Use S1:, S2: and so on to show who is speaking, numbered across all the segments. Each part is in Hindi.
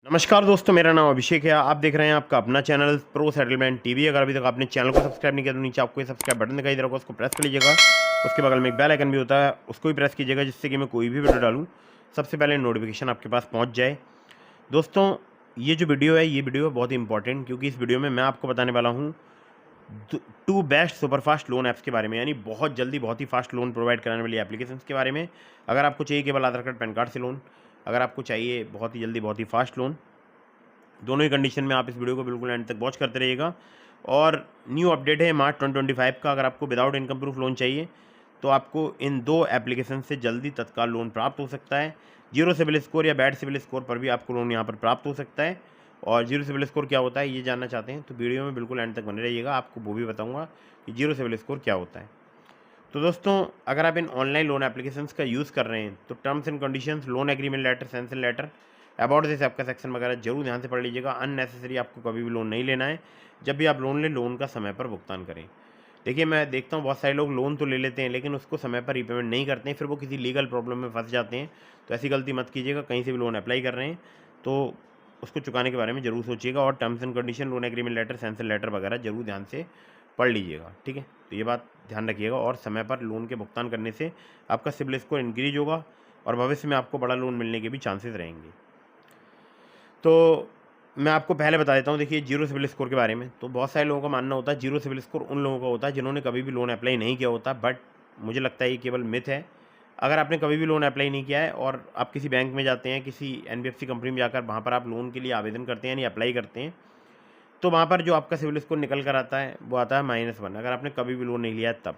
S1: नमस्कार दोस्तों, मेरा नाम अभिषेक है। आप देख रहे हैं आपका अपना चैनल प्रो सेटलमेंट टीवी। अगर अभी तक आपने चैनल को सब्सक्राइब नहीं किया तो नीचे आपको ये सब्सक्राइब बटन दिखाई दे रहा होगा, उसको प्रेस कर लीजिएगा। उसके बगल में एक बेल आइकन भी होता है, उसको भी प्रेस कीजिएगा, जिससे कि मैं कोई भी वीडियो डालूँ सबसे पहले नोटिफिकेशन आपके पास पहुँच जाए। दोस्तों, ये जो वीडियो है, ये वीडियो बहुत ही इंपॉर्टेंट, क्योंकि इस वीडियो में मैं आपको बताने वाला हूँ two best superfast loan apps के बारे में, यानी बहुत जल्दी बहुत ही फास्ट लोन प्रोवाइड कराने वाली एप्लीकेशंस के बारे में। अगर आपको चाहिए केवल आधार कार्ड पैन कार्ड से लोन, अगर आपको चाहिए बहुत ही जल्दी बहुत ही फास्ट लोन, दोनों ही कंडीशन में आप इस वीडियो को बिल्कुल एंड तक वॉच करते रहिएगा। और न्यू अपडेट है मार्च 2025 का। अगर आपको विदाउट इनकम प्रूफ लोन चाहिए तो आपको इन दो एप्लीकेशन से जल्दी तत्काल लोन प्राप्त हो सकता है। जीरो सिबिल स्कोर या बैड सिबिल स्कोर पर भी आपको लोन यहाँ पर प्राप्त हो सकता है। और जीरो सिबिल स्कोर क्या होता है ये जानना चाहते हैं तो वीडियो में बिल्कुल एंड तक बने रहिएगा, आपको वो भी बताऊँगा कि जीरो सिबिल स्कोर क्या होता है। तो दोस्तों, अगर आप इन ऑनलाइन लोन एप्लीकेशंस का यूज़ कर रहे हैं तो terms and conditions, loan agreement letter, sanction letter, about this app का सेक्शन वगैरह जरूर ध्यान से पढ़ लीजिएगा। अननेसेसरी आपको कभी भी लोन नहीं लेना है। जब भी आप लोन लें, लोन का समय पर भुगतान करें। देखिए, मैं देखता हूँ बहुत सारे लोग लोन तो ले लेते हैं लेकिन उसको समय पर रीपेमेंट नहीं करते हैं, फिर वो किसी लीगल प्रॉब्लम में फंस जाते हैं। तो ऐसी गलती मत कीजिएगा। कहीं से भी लोन अप्लाई कर रहे हैं तो उसको चुकाने के बारे में ज़रूर सोचिएगा, और terms and condition, loan agreement letter, sanction letter वगैरह जरूर ध्यान से पढ़ लीजिएगा। ठीक है, तो ये बात ध्यान रखिएगा। और समय पर लोन के भुगतान करने से आपका सिबिल स्कोर इंक्रीज होगा और भविष्य में आपको बड़ा लोन मिलने के भी चांसेस रहेंगे। तो मैं आपको पहले बता देता हूँ। देखिए, जीरो सिबिल स्कोर के बारे में तो बहुत सारे लोगों का मानना होता है जीरो सिबिल स्कोर उन लोगों का होता है जिन्होंने कभी भी लोन अप्लाई नहीं किया होता, बट मुझे लगता है ये केवल मिथ है। अगर आपने कभी भी लोन अप्लाई नहीं किया है और आप किसी बैंक में जाते हैं, किसी एनबीएफसी कंपनी में जाकर वहाँ पर आप लोन के लिए आवेदन करते हैं यानी अप्लाई करते हैं, तो वहाँ पर जो आपका सिबिल स्कोर निकल कर आता है वो आता है -1। अगर आपने कभी भी लोन नहीं लिया है तब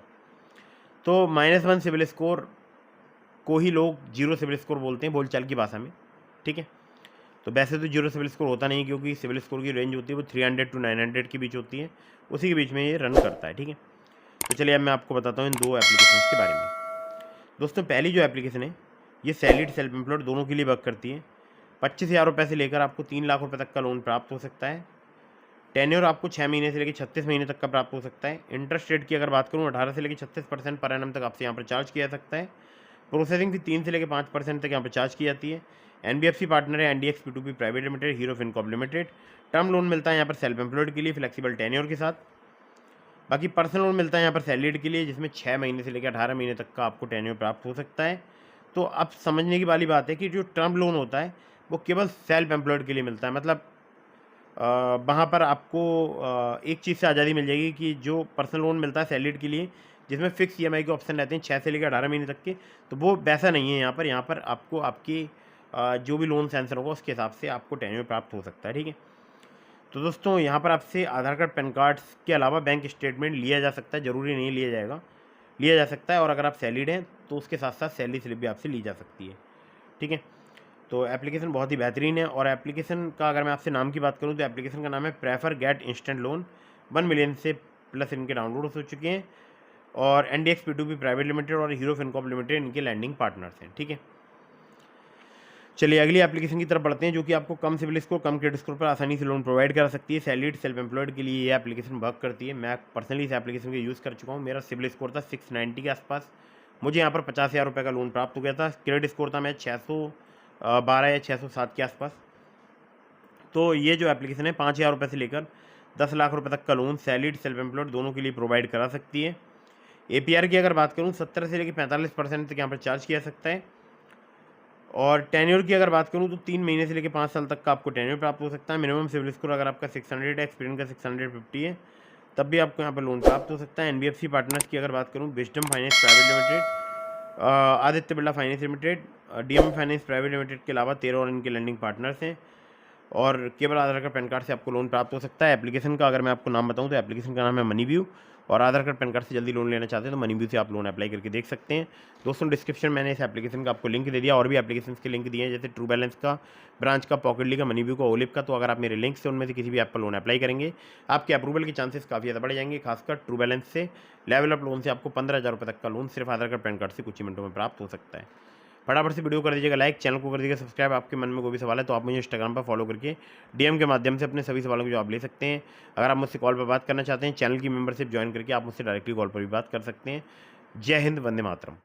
S1: तो -1 सिबिल स्कोर को ही लोग जीरो सिबिल स्कोर बोलते हैं बोलचाल की भाषा में। ठीक है, तो वैसे तो जीरो सिबिल स्कोर होता नहीं, क्योंकि सिबिल स्कोर की रेंज होती है वो 300 to 900 के बीच होती है, उसी के बीच में ये रन करता है। ठीक है, तो चलिए अब मैं आपको बताता हूँ इन दो एप्लीकेशन के बारे में। दोस्तों, पहली जो एप्लीकेशन है ये सैलरीड सेल्फ एम्प्लॉयड दोनों के लिए वर्क करती है। 25,000 रुपये से लेकर आपको 3 लाख रुपये तक का लोन प्राप्त हो सकता है। टेन्योर आपको 6 महीने से लेकर 36 महीने तक का प्राप्त हो सकता है। इंटरेस्ट रेट की अगर बात करूँ, 18 से लेकर 36% पर एनम तक आपसे यहाँ पर चार्ज किया जा सकता है। प्रोसेसिंग फी 3 से लेकर 5% तक यहाँ पर चार्ज की जाती है। एनबीएफसी पार्टनर है एनडीएक्स P2P private limited, hero Fincorp limited. Term loan मिलता है यहाँ पर सेल्फ एम्प्लॉयड के लिए फ्लेक्सिबल टेन्योर के साथ। बाकी पर्सनल लोन मिलता है यहाँ पर सैलरीड के लिए, जिसमें 6 महीने से लेकर 18 महीने तक का आपको टेन्योर प्राप्त हो सकता है। तो अब समझने की वाली बात है कि जो टर्म लोन होता है वो केवल सेल्फ एम्प्लॉयड के लिए मिलता है। मतलब वहाँ पर आपको एक चीज़ से आज़ादी मिल जाएगी कि जो पर्सनल लोन मिलता है सैलरीड के लिए, जिसमें फिक्स ईएमआई के ऑप्शन रहते हैं 6 से लेकर 18 महीने तक के, तो वो वैसा नहीं है यहाँ पर। यहाँ पर आपको आपकी जो भी लोन सैंक्शन होगा उसके हिसाब से आपको टेन्योर प्राप्त हो सकता है। ठीक है, तो दोस्तों यहाँ पर आपसे आधार कार्ड पैन कार्ड के अलावा बैंक स्टेटमेंट लिया जा सकता है, ज़रूरी नहीं लिया जाएगा, लिया जा सकता है। और अगर आप सैलरीड हैं तो उसके साथ साथ सैलरी स्लिप भी आपसे ली जा सकती है। ठीक है, तो एप्लीकेशन बहुत ही बेहतरीन है। और एप्लीकेशन का अगर मैं आपसे नाम की बात करूं तो एप्लीकेशन का नाम है prefer get instant loan. 1 million से प्लस इनके डाउनलोड हो चुके हैं। और एनडीएक्स P2P प्राइवेट लिमिटेड और हीरो फिनकॉर्प लिमिटेड इनके लैंडिंग पार्टनर्स हैं। ठीक है, चलिए अगली एप्लीकेशन की तरफ बढ़ते हैं, जो कि आपको कम सिबिल स्कोर, कम क्रेडिट स्कोर पर आसानी से लोन प्रोवाइड करा सकती है। सैलरीड सेल्फ एम्प्लॉयड के लिए ये एप्लीकेशन वर्क करती है। मैं पर्सनली इस एप्लीकेशन को यूज़ कर चुका हूँ। मेरा सिबिल स्कोर था 690 के आसपास। मुझे यहाँ पर 50,000 रुपये का लोन प्राप्त हो गया था। क्रेडिट स्कोर था मैं 612 या 607 के आसपास। तो ये जो एप्लीकेशन है 5,000 रुपये से लेकर 10 लाख रुपए तक का लोन सैलरीड सेल्फ एम्प्लॉयड दोनों के लिए प्रोवाइड करा सकती है। एपीआर की अगर बात करूँ 17 से लेकर 45% तक यहाँ पर चार्ज किया सकता है। और टेन्योर की अगर बात करूँ तो 3 महीने से लेकर 5 साल तक का आपको टेन्योर प्राप्त हो सकता है। मिनिमम सिबिल स्कोर अगर आपका 600 है, एक्सपीरियंस का 650 है, तब भी आपको यहाँ पर लोन प्राप्त हो सकता है। एनबीएफसी पार्टनर्स की अगर बात करूँ, wisdom finance private limited, Aditya Birla finance limited, DM finance private limited के अलावा 13 और इनके लैंडिंग पार्टनर्स हैं। और केवल आधार कार्ड पैन कार्ड से आपको लोन प्राप्त हो सकता है। एप्लीकेशन का अगर मैं आपको नाम बताऊं तो एप्लीकेशन का नाम है मनीव्यू। और आधार कार्ड पैन कार्ड से जल्दी लोन लेना चाहते हैं तो मनीव्यू से आप लोन अप्लाई करके देख सकते हैं। दोस्तों, डिस्क्रिप्शन मैंने इस एप्लीकेशन का आपको लिंक दे दिया, और भी एप्लीकेशन के लिंक दिए हैं, जैसे ट्रू बैलेंस का, ब्रांच का, पॉकेटली का, मनीव्यू का, ओलिप का। तो अगर आप मेरे लिंक से उनमें से किसी भी ऐप पर लोन अप्लाई करेंगे, आपके अप्रूवल के चांसेस काफ़ी ज़्यादा बढ़ जाएंगे। खासकर ट्रू बैलेंस से लेवल अप लोन से आपको 15,000 रुपये तक का लोन सिर्फ आधार कार्ड पैन कार्ड से कुछ ही मिनटों में प्राप्त हो सकता है। फटाफट से वीडियो कर दीजिएगा लाइक, चैनल को कर दीजिएगा सब्सक्राइब। आपके मन में कोई भी सवाल है तो आप मुझे इंस्टाग्राम पर फॉलो करके डीएम के माध्यम से अपने सभी सवालों के जवाब ले सकते हैं। अगर आप मुझसे कॉल पर बात करना चाहते हैं, चैनल की मेंबरशिप ज्वाइन करके आप मुझसे डायरेक्टली कॉल पर भी बात कर सकते हैं। जय हिंद, वंदे मातरम।